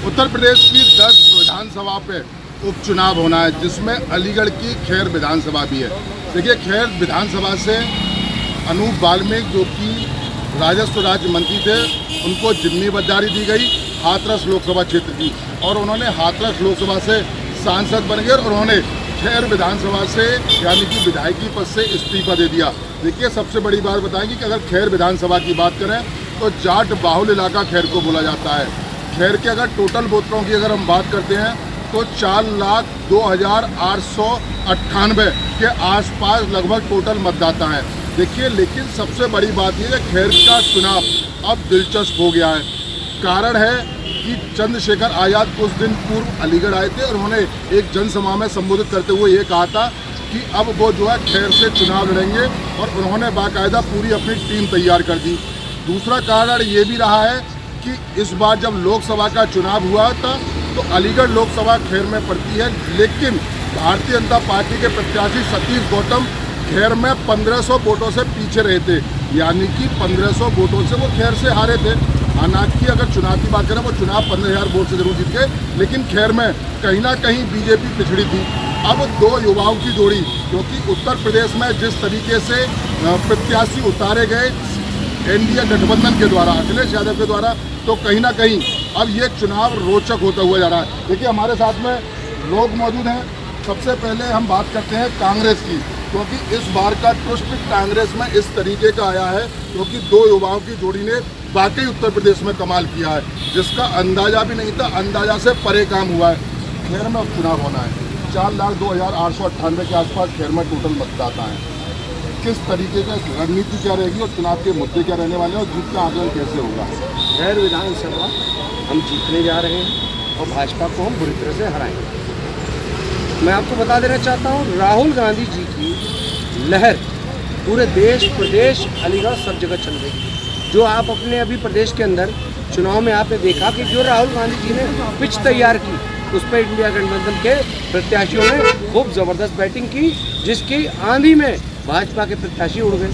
उत्तर प्रदेश की 10 विधानसभा पे उपचुनाव होना है, जिसमें अलीगढ़ की खैर विधानसभा भी है। देखिए, खैर विधानसभा से अनूप वाल्मीकि जो कि राजस्व राज्य मंत्री थे, उनको जिम्मेदारी दी गई हाथरस लोकसभा क्षेत्र की, और उन्होंने हाथरस लोकसभा से सांसद बन गए और उन्होंने खैर विधानसभा से यानी कि विधायकी पद से इस्तीफा दे दिया। देखिए, सबसे बड़ी बात बताएंगे कि अगर खैर विधानसभा की बात करें तो जाट बाहुल इलाका खैर को बोला जाता है। खैर के अगर टोटल वोटरों की अगर हम बात करते हैं तो 4,02,898 के आसपास लगभग टोटल मतदाता हैं। देखिए, लेकिन सबसे बड़ी बात यह है कि खैर का चुनाव अब दिलचस्प हो गया है। कारण है कि चंद्रशेखर आज़ाद कुछ दिन पूर्व अलीगढ़ आए थे और उन्होंने एक जनसभा में संबोधित करते हुए ये कहा था कि अब वो जो है खैर से चुनाव लड़ेंगे, और उन्होंने बाकायदा पूरी अपनी टीम तैयार कर दी। दूसरा कारण ये भी रहा है कि इस बार जब लोकसभा का चुनाव हुआ था तो अलीगढ़ लोकसभा खैर में पड़ती है, लेकिन भारतीय जनता पार्टी के प्रत्याशी सतीश गौतम खैर में 1500 वोटों से पीछे रहे थे, यानी कि 1500 वोटों से वो खैर से हारे थे। हालांकि अगर चुनाव की बात करें वो चुनाव 15,000 वोट से जरूर जीत गए, लेकिन खैर में कहीं ना कहीं बीजेपी पिछड़ी थी। अब दो युवाओं की जोड़ी, क्योंकि उत्तर प्रदेश में जिस तरीके से प्रत्याशी उतारे गए एनडीए गठबंधन के द्वारा, अखिलेश यादव के द्वारा, तो कहीं ना कहीं अब ये चुनाव रोचक होता हुआ जा रहा है। देखिए, हमारे साथ में लोग मौजूद हैं। सबसे पहले हम बात करते हैं कांग्रेस की, क्योंकि इस बार का ट्विस्ट कांग्रेस में इस तरीके का आया है, क्योंकि दो युवाओं की जोड़ी ने वाकई उत्तर प्रदेश में कमाल किया है, जिसका अंदाजा भी नहीं था, अंदाजा से परे काम हुआ है। खैर में उपचुनाव होना है, 4,02,898 के आसपास खैर में टोटल मतदाता हैं। किस तरीके का रणनीति क्या रहेगी और चुनाव के मुद्दे क्या रहने वाले हैं और जीत का आकलन कैसे होगा? खैर विधानसभा हम जीतने जा रहे हैं और भाजपा को हम बुरी तरह से हराएंगे। मैं आपको बता देना चाहता हूँ, राहुल गांधी जी की लहर पूरे देश, प्रदेश, अलीगढ़ सब जगह चल रही है। जो आप अपने अभी प्रदेश के अंदर चुनाव में आपने देखा कि जो राहुल गांधी जी ने पिच तैयार की, उस पर इंडिया गठबंधन के प्रत्याशियों ने खूब ज़बरदस्त बैटिंग की, जिसकी आंधी में भाजपा के प्रत्याशी उड़ गए,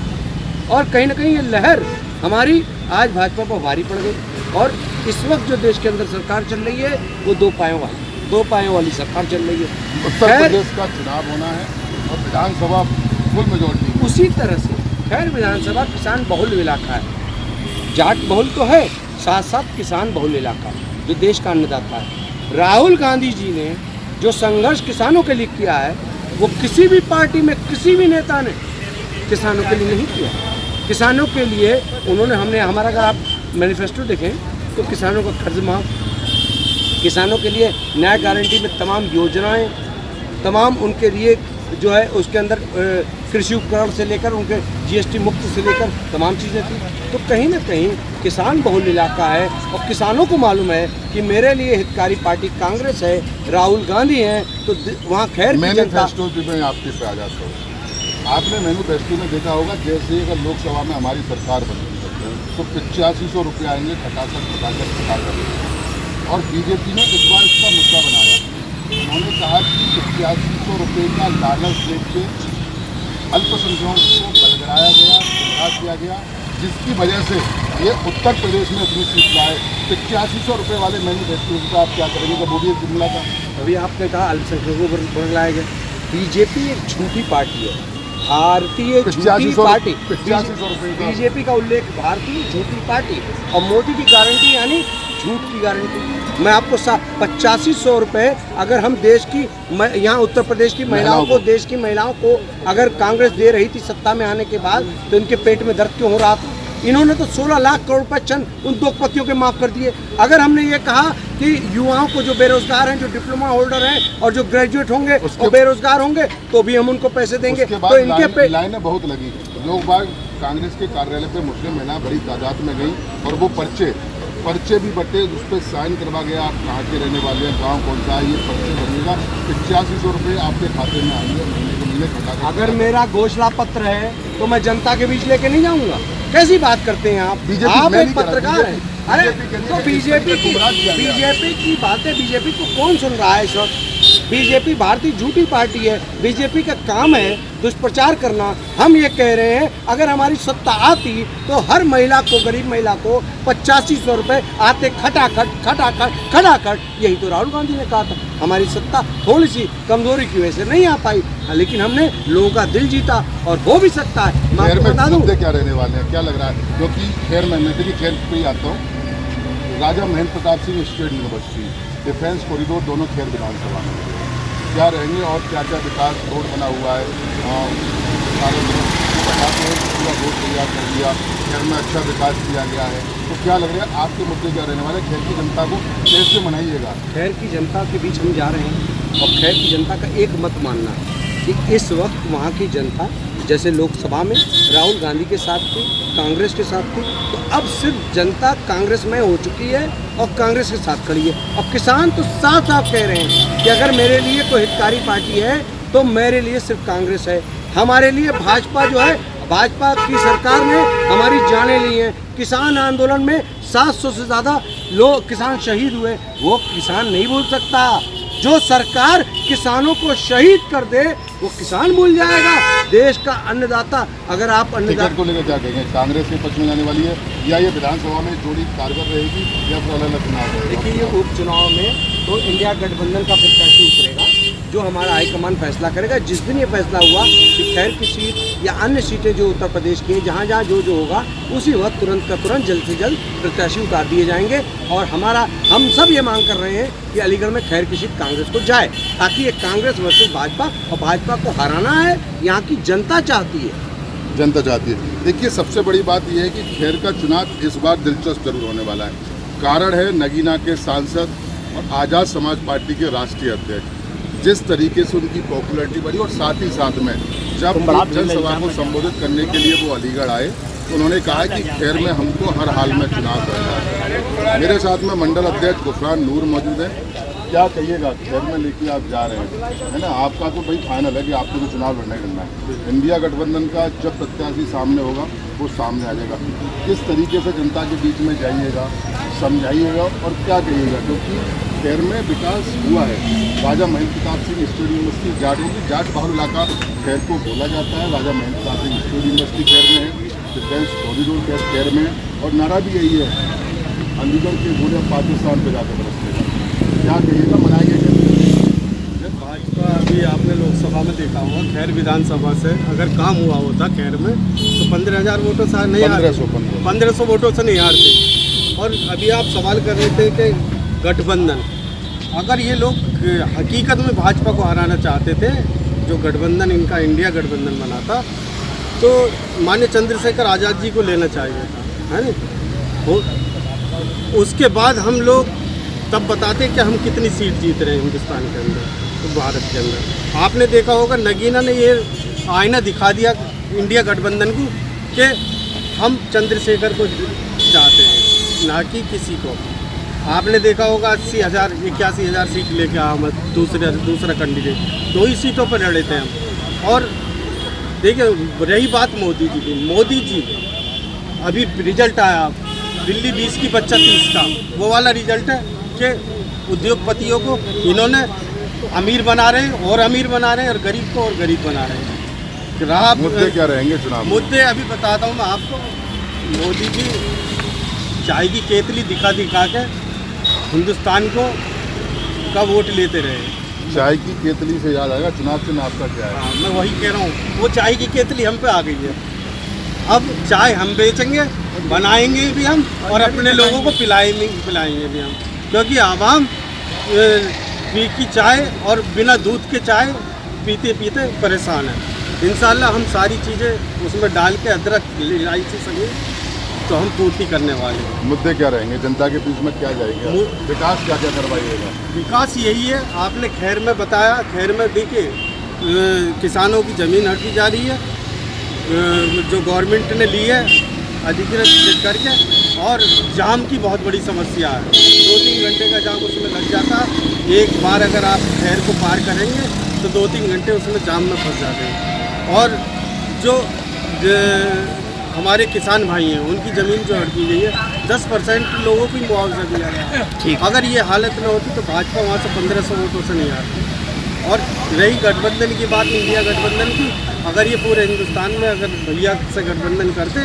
और कहीं ना कहीं ये लहर हमारी आज भाजपा पर भारी पड़ गई। और इस वक्त जो देश के अंदर सरकार चल रही है वो दो पायों वाली सरकार चल रही है। उत्तर प्रदेश का चुनाव होना है और विधानसभा फुल मेजोरिटी। उसी तरह से खैर विधानसभा किसान बहुल इलाका है, जाट बहुल तो है, साथ साथ किसान बहुल इलाका जो देश का अन्नदाता है। राहुल गांधी जी ने जो संघर्ष किसानों के लिए किया है वो किसी भी पार्टी में किसी भी नेता ने किसानों के लिए नहीं किया। किसानों के लिए उन्होंने हमारा अगर आप मैनिफेस्टो देखें तो किसानों का कर्ज माफ, किसानों के लिए न्याय गारंटी में तमाम योजनाएं, तमाम उनके लिए जो है उसके अंदर कृषि उपकरण से लेकर उनके जीएसटी मुक्त से लेकर तमाम चीज़ें थी। तो कहीं ना कहीं किसान बहुल इलाका है और किसानों को मालूम है कि मेरे लिए हितकारी पार्टी कांग्रेस है, राहुल गांधी हैं, तो वहाँ खैर मैनिफेस्टो में आपके पे आ जाता हूँ। आपने मैनिफेस्टो में देखा होगा, जैसे अगर लोकसभा में हमारी सरकार बनती है तो 8500 रुपये आएंगे खटाखट, और बीजेपी ने इस बार इसका मुद्दा बनाया। उन्होंने कहा कि 8500 रुपये का लालच देख के अल्पसंख्यकों को बलगड़ाया गया, गुमराह किया गया, जिसकी वजह से ये उत्तर प्रदेश में अपनी सीट लाए। 8500 रुपये वाले मैनिफेस्टो का आप क्या करेंगे जब वो भी एक जुमला था? अभी आपने कहा अल्पसंख्यकों को बलगड़ाया गया। बीजेपी एक झूठी पार्टी है, भारतीय झूठी पार्टी। बीजेपी का उल्लेख भारतीय झूठी पार्टी, और मोदी की गारंटी यानी झूठ की गारंटी। मैं आपको 8500 रुपये अगर हम देश की यहाँ उत्तर प्रदेश की महिलाओं को, देश की महिलाओं को अगर कांग्रेस दे रही थी सत्ता में आने के बाद, तो इनके पेट में दर्द क्यों हो रहा था? इन्होंने तो 16 लाख करोड़ रुपए चंद उन उद्योगपतियों के माफ़ कर दिए। अगर हमने ये कहा कि युवाओं को जो बेरोजगार हैं, जो डिप्लोमा होल्डर हैं और जो ग्रेजुएट होंगे और बेरोजगार होंगे, तो भी हम उनको पैसे देंगे। तो इनके लाइनें बहुत लगी, लोग बाग कांग्रेस के कार्यालय पे मुस्लिम महिला बड़ी तादाद में गई और वो पर्चे भी बटे, उस पर साइन करवा गया, आप कहाँ के रहने वाले हैं, गाँव कौन सा है, ये पर्चे बनेगा, 8500 रुपये आपके खाते में आएंगे महीने के महीने खटा। अगर मेरा घोषणा पत्र है तो मैं जनता के बीच लेके नहीं जाऊंगा? कैसी बात करते हैं आप? आप एक पत्रकार हैं। अरे तो बीजेपी की बातें बीजेपी को कौन सुन रहा है इस वक्त? बीजेपी भारतीय झूठी पार्टी है। बीजेपी का काम है दुष्प्रचार करना। हम ये कह रहे हैं अगर हमारी सत्ता आती तो हर महिला को, गरीब महिला को 8500 रुपये आते खटाखट। यही तो राहुल गांधी ने कहा था। हमारी सत्ता थोड़ी सी कमजोरी की वजह से नहीं आ पाई, लेकिन हमने लोगों का दिल जीता और हो भी सकता है। मैं आपको बता दूं क्या रहने वाले हैं, क्या लग रहा है, क्योंकि खैर मैं देखिए खैर पे ही आता हूँ। Raja Mahendra Pratap Singh state university, defence corridor दोनों खैर विधानसभा में क्या रहेंगे और क्या क्या विकास रोड बना हुआ है, सारे बताते हैं पूरा रोड तैयार कर दिया, खैर में अच्छा विकास किया गया है, तो क्या लग रहा है आपके मुद्दे क्या रहने वाले, खैर की जनता को कैसे मनाइएगा? खैर की जनता के बीच हम जा रहे हैं और खैर की जनता का एक मत मानना कि इस वक्त वहाँ की जनता जैसे लोकसभा में राहुल गांधी के साथ थी, कांग्रेस के साथ थी, तो अब सिर्फ जनता कांग्रेस में हो चुकी है और कांग्रेस के साथ खड़ी है। और किसान तो साफ साफ कह रहे हैं कि अगर मेरे लिए कोई हितकारी पार्टी है तो मेरे लिए सिर्फ कांग्रेस है। हमारे लिए भाजपा जो है, भाजपा की सरकार ने हमारी जानें ली हैं। किसान आंदोलन में 700 से ज़्यादा लोग किसान शहीद हुए, वो किसान नहीं भूल सकता। जो सरकार किसानों को शहीद कर दे वो किसान भूल जाएगा। देश का अन्नदाता, अगर आप टिकट को लेकर क्या कहेंगे, कांग्रेस के पक्ष में जाने वाली है या ये विधानसभा में जोड़ी कारगर रहेगी या फिर अलग अलग चुनाव रहेगा? देखिए, ये उपचुनाव में तो इंडिया गठबंधन का प्रत्याशी उतरेगा, जो हमारा हाईकमान फैसला करेगा। जिस दिन ये फैसला हुआ कि खैर की सीट या अन्य सीटें जो उत्तर प्रदेश की हैं, जहाँ जहाँ जो होगा, उसी वक्त तुरंत का तुरंत जल्द से जल्द प्रत्याशी उतार दिए जाएंगे। और हम सब ये मांग कर रहे हैं कि अलीगढ़ में खैर की सीट कांग्रेस को जाए, ताकि ये कांग्रेस वर्सेस भाजपा, और भाजपा को हराना है, यहाँ की जनता चाहती है। जनता चाहती है। देखिए, सबसे बड़ी बात यह है कि खैर का चुनाव इस बार दिलचस्प जरूर होने वाला है। कारण है नगीना के सांसद और आज़ाद समाज पार्टी के राष्ट्रीय अध्यक्ष, जिस तरीके से उनकी पॉपुलैरिटी बढ़ी, और साथ ही साथ में जब जनसभा को संबोधित करने के लिए वो अलीगढ़ आए तो उन्होंने कहा कि खैर में हमको हर हाल में चुनाव करना है। मेरे साथ में मंडल अध्यक्ष गुफरान नूर मौजूद है। क्या कहिएगा, खैर में लेके आप जा रहे हैं, है ना, आपका तो भाई फाइनल है कि आपको तो चुनाव लड़ना ही लड़ना है। इंडिया गठबंधन का जब प्रत्याशी सामने होगा वो सामने आ जाएगा। किस तरीके से जनता के बीच में जाइएगा, समझाइएगा और क्या कहिएगा, क्योंकि खैर में विकास हुआ है। राजा महेंद्र प्रताप सिंह स्टेट यूनिवर्सिटी जाट होगी, जाट बहुल इलाका खैर को बोला जाता है। राजा महेंद्र प्रताप सिंह स्टेट यूनिवर्सिटी खैर में है, डिफेंस कॉरिडोर खैर में है, और नारा भी यही है, अलीगढ़ के गोले पाकिस्तान पे जाकर बरसते। क्या कहिएगा, मनाएंगे कैसे? भाजपा अभी आपने लोकसभा में देखा होगा, खैर विधानसभा से अगर काम हुआ होता खैर में तो 15,000 वोटों से नहीं हारते, 1500 वोटों से नहीं हारते। और अभी आप सवाल कर रहे थे कि गठबंधन, अगर ये लोग हकीकत में भाजपा को हराना चाहते थे, जो गठबंधन इनका इंडिया गठबंधन बना था, तो माननीय चंद्रशेखर आज़ाद जी को लेना चाहिए था, है ना। उसके बाद हम लोग तब बताते कि हम कितनी सीट जीत रहे हैं हिंदुस्तान के अंदर, तो भारत के अंदर। आपने देखा होगा नगीना ने ये आईना दिखा दिया इंडिया गठबंधन को कि हम चंद्रशेखर को चाहते हैं, ना कि किसी को। आपने देखा होगा 80,000 81,000 सीट लेके हम दूसरा कैंडिडेट 2 ही सीटों पर लड़े थे हम। और देखिए, रही बात मोदी जी की, मोदी जी अभी रिजल्ट आया दिल्ली 20 की बच्चा 30 का, वो वाला रिजल्ट है कि उद्योगपतियों को इन्होंने अमीर बना रहे हैं और अमीर बना रहे हैं, और गरीब को और गरीब बना रहे हैं। रहा मुद्दे क्या रहेंगे चुनाव? मुद्दे अभी बताता हूँ मैं आपको। मोदी जी चाय की केतली दिखा दिखा के हिंदुस्तान का वोट लेते रहे। चाय की केतली से याद आएगा, चुनाव चिन्ह आपका क्या है? हाँ, मैं वही कह रहा हूँ, वो चाय की केतली हम पे आ गई है। अब चाय हम बेचेंगे, बनाएंगे भी हम, और अपने लोगों को पिलाएंगे भी हम, क्योंकि आवाम फीकी चाय और बिना दूध के चाय पीते पीते परेशान है। इंशाल्लाह हम सारी चीज़ें उसमें डाल के, अदरक इलायची सभी, तो हम पूर्ति करने वाले हैं। मुद्दे क्या रहेंगे, जनता के बीच में क्या जाएंगे, विकास क्या क्या करवाइएगा? विकास यही है, आपने खैर में बताया। खैर में देखिए, किसानों की ज़मीन हड़पी जा रही है, जो गवर्नमेंट ने ली है अधिकृत करके, और जाम की बहुत बड़ी समस्या है। 2-3 घंटे का जाम उसमें लग जाता है। एक बार अगर आप खैर को पार करेंगे तो 2-3 घंटे उसमें जाम में फंस जाते हैं। और जो हमारे किसान भाई हैं, उनकी ज़मीन जो हड़पी गई है, 10% लोगों को ही मुआवजा दिया गया है। अगर ये हालत न होती तो भाजपा वहाँ से 1500 वोटों से नहीं आती। और रही गठबंधन की बात, इंडिया गठबंधन की, अगर ये पूरे हिंदुस्तान में अगर भैया से गठबंधन करते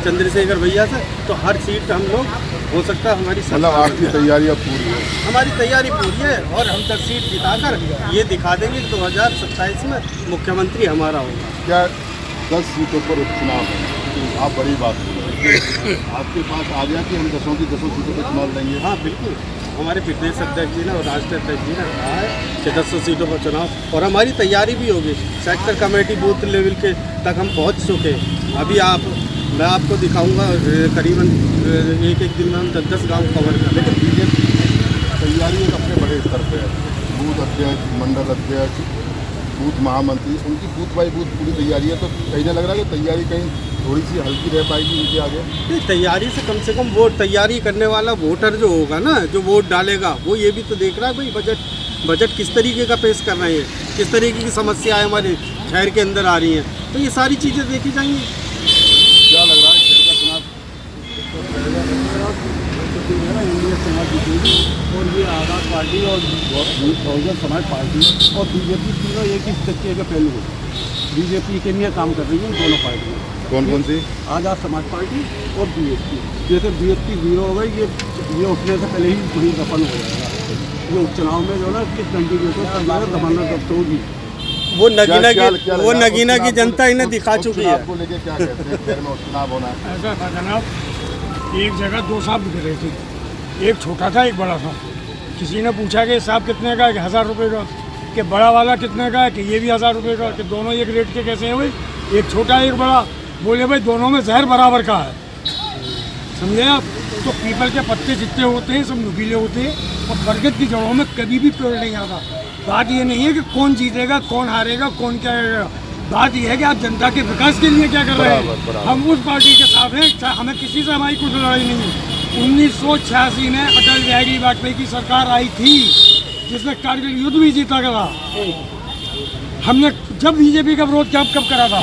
चंद्रशेखर भैया से, तो हर सीट हम लोग हो सकता है हमारी मतलब आपकी तैयारी अब पूरी है? हमारी तैयारी पूरी है और हम 10 सीट जिताकर ये दिखा देंगे कि 2027 में मुख्यमंत्री हमारा होगा। क्या 10 सीटों पर उपचुनाव है? आप बड़ी बात बोल आपके पास आ गया कि हम 10 की 10 सीटों पर चुनाव लड़ेंगे? हाँ बिल्कुल, हमारे प्रदेश अध्यक्ष जी ने और राष्ट्रीय अध्यक्ष जी ने कहा है कि 10 सीटों पर चुनाव, और हमारी तैयारी भी होगी। सेक्टर कमेटी बूथ लेवल के तक हम पहुँच चुके। अभी मैं आपको दिखाऊंगा, करीबन एक दिन में हम 10 गाँव कवर कर। लेकिन बीजेपी तैयारी एक अपने बड़े स्तर पर है, बूथ अध्यक्ष, मंडल अध्यक्ष, बूथ महामंत्री, उनकी बूथ बाई बूथ पूरी तैयारी है। तो कहीं ना लग रहा है कि तैयारी कहीं थोड़ी सी हल्की रह पाएगी उनके आगे? नहीं, तैयारी से कम वोट, तैयारी करने वाला वोटर जो होगा ना, जो वोट डालेगा, वो ये भी तो देख रहा है भाई बजट किस तरीके का पेश कर रहे हैं, किस तरीके की समस्याएं हमारे शहर के अंदर आ रही हैं, तो ये सारी चीज़ें देखी जाएंगी। क्या लग रहा है शहर का चुनाव? इंडिया समाज जीतेगी और ये आज़ाद पार्टी और बहुजन समाज पार्टी और बीजेपी तीनों एक ही चक्के के पहलू हैं। बीजेपी के लिए काम कर रही हैं दोनों पार्टियाँ। कौन कौन सी? आज़ाद समाज पार्टी और बीएसपी। जैसे बीएसपी जीरो हो गई, ये उठने से पहले ही वही दफन हो जाएगा। ये उपचुनाव में जो ना किस कैंडिडेट को दमानत जब्त होगी, वो नगीना की जनता इन्हें दिखा चुकी है। आपको लेके क्या कहते हैं शहर में उपचुनाव होना? ऐसा था जनाब, एक जगह 2 सांप दिख रहे थे, एक छोटा था एक बड़ा था। किसी ने पूछा कि सांप कितने का है, कि 1000 रुपये का, कि बड़ा वाला कितने का है, कि ये भी 1000 रुपये का, कि दोनों एक रेट के कैसे हैं भाई, एक छोटा एक बड़ा? बोले भाई दोनों में जहर बराबर का है। समझे आप? तो पीपल के पत्ते जितने होते हैं सब नुकीले होते हैं और बरगद की जड़ों में कभी भी पेड़ नहीं आता। बात ये नहीं है कि कौन जीतेगा, कौन हारेगा, कौन क्या करेगा। बात यह है कि आप जनता के विकास के लिए क्या कर रहे हैं। हम उस पार्टी के साथ हैं, हमें किसी से हमारी कुछ लड़ाई नहीं है। 1986 में अटल बिहारी वाजपेयी की सरकार आई थी जिसने कारगिल युद्ध भी जीता गया। हमने जब बीजेपी का विरोध कब करा था।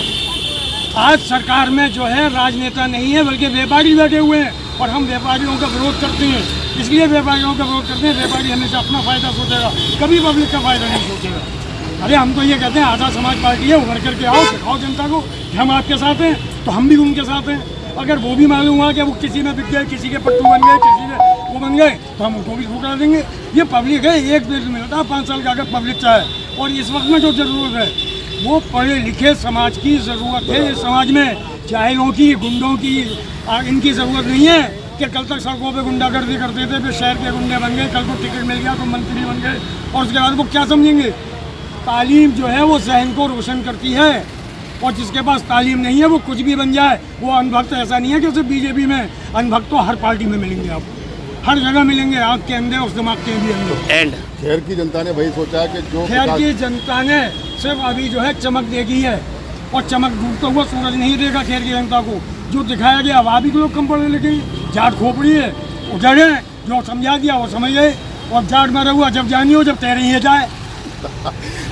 आज सरकार में जो है राजनेता नहीं है बल्कि व्यापारी बैठे हुए हैं और हम व्यापारियों का विरोध करते हैं। इसलिए व्यापारियों का विरोध करते हैं, व्यापारी हमेशा अपना फ़ायदा सोचेगा, कभी पब्लिक का फ़ायदा नहीं सोचेगा। अरे हम तो ये कहते हैं आज़ाद समाज पार्टी है, उभर करके आओ, सिखाओ जनता को कि हम आपके साथ हैं, तो हम भी उनके साथ हैं। अगर वो भी मालूम हुआ कि वो किसी में बिक गए, किसी के पट्टू बन गए, किसी के वो बन गए, तो हम उनको भी छुटा देंगे। ये पब्लिक है, एक पेज मिलता है 5 साल का अगर पब्लिक चाहे। और इस वक्त में जो ज़रूरत है वो पढ़े लिखे समाज की ज़रूरत है। इस समाज में जाहिलों की, गुंडों की, इनकी ज़रूरत नहीं है कि कल तक सड़कों पे गुंडागर्दी करते थे, फिर शहर के गुंडे बन गए, कल को टिकट मिल गया तो मंत्री बन गए और उसके बाद वो क्या समझेंगे। तालीम जो है वो जहन को रोशन करती है और जिसके पास तालीम नहीं है वो कुछ भी बन जाए। वो अनभक्त ऐसा नहीं है कि सिर्फ बीजेपी में, अनभक्त तो हर पार्टी में मिलेंगे, आपको हर जगह मिलेंगे, आँख के अंदर उस दिमाग के भी अंदर। शहर की जनता ने वही सोचा कि जो शहर की जनता ने सिर्फ अभी जो है चमक देगी है और चमक डूबता हुआ सूरज नहीं देगा शहर की जनता को। जो दिखाया गया वहाँ भी लोग कम पढ़े लिखे, जाट खोपड़ी है, उधर जो समझा दिया वो समझ गए और जाट मरा हुआ जब जानी हो जब तैर ही जाए।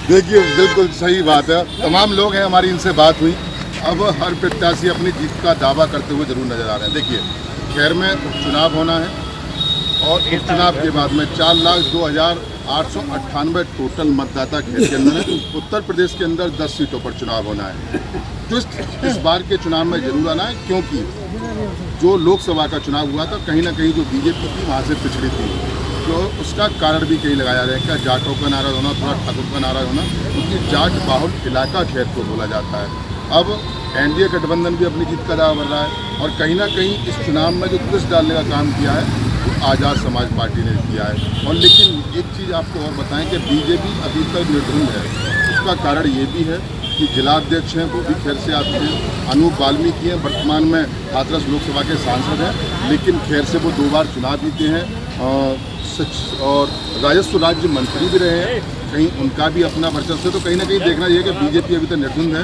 देखिए बिल्कुल सही बात है। तमाम लोग हैं, हमारी इनसे बात हुई। अब हर प्रत्याशी अपनी जीत का दावा करते हुए जरूर नजर आ रहे हैं। देखिए शहर में उपचुनाव होना है और उपचुनाव के बाद में 4,02,898 टोटल मतदाता शहर के अंदर है। उत्तर प्रदेश के अंदर 10 सीटों पर चुनाव होना है। ट्विस्ट इस बार के चुनाव में जरूर आना है क्योंकि जो लोकसभा का चुनाव हुआ था कहीं ना कहीं जो बीजेपी थी वहाँ से पिछड़ी थी, तो उसका कारण भी कहीं लगाया जाए। क्या जाटों का नारा होना, थोड़ा ठाकुर का नारा होना, क्योंकि जाट बाहुल इलाका शहर को बोला जाता है। अब एनडीए गठबंधन भी अपनी जीत का दावा भर रहा है और कहीं ना कहीं इस चुनाव में जो ट्विस्ट डालने का काम किया है वो आज़ाद समाज पार्टी ने किया है। और लेकिन एक चीज़ आपको और बताएं कि बीजेपी अभी तक निर्धुम है। उसका कारण ये भी है कि जिलाध्यक्ष हैं वो भी खैर से आते हैं। अनूप वाल्मीकि हैं, वर्तमान में हाथरस लोकसभा के सांसद हैं, लेकिन खैर से वो 2 बार चुनाव जीते हैं और राजस्व राज्य मंत्री भी रहे हैं। कहीं उनका भी अपना वर्चस्व है। तो कहीं ना कहीं देखना ये कि बीजेपी अभी तक निर्धुंध है,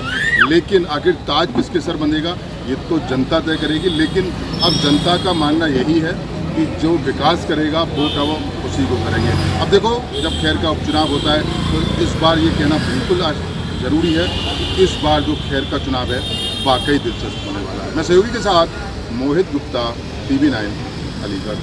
लेकिन आखिर ताज किसके सर बनेगा ये तो जनता तय करेगी। लेकिन अब जनता का मानना यही है कि जो विकास करेगा वोट अब उसी को करेंगे। अब देखो जब खैर का उपचुनाव होता है तो इस बार ये कहना बिल्कुल ज़रूरी है कि इस बार जो खैर का चुनाव है वाकई दिलचस्प होने वाला है। मैं सहयोगी के साथ मोहित गुप्ता, TV9 अलीगढ़।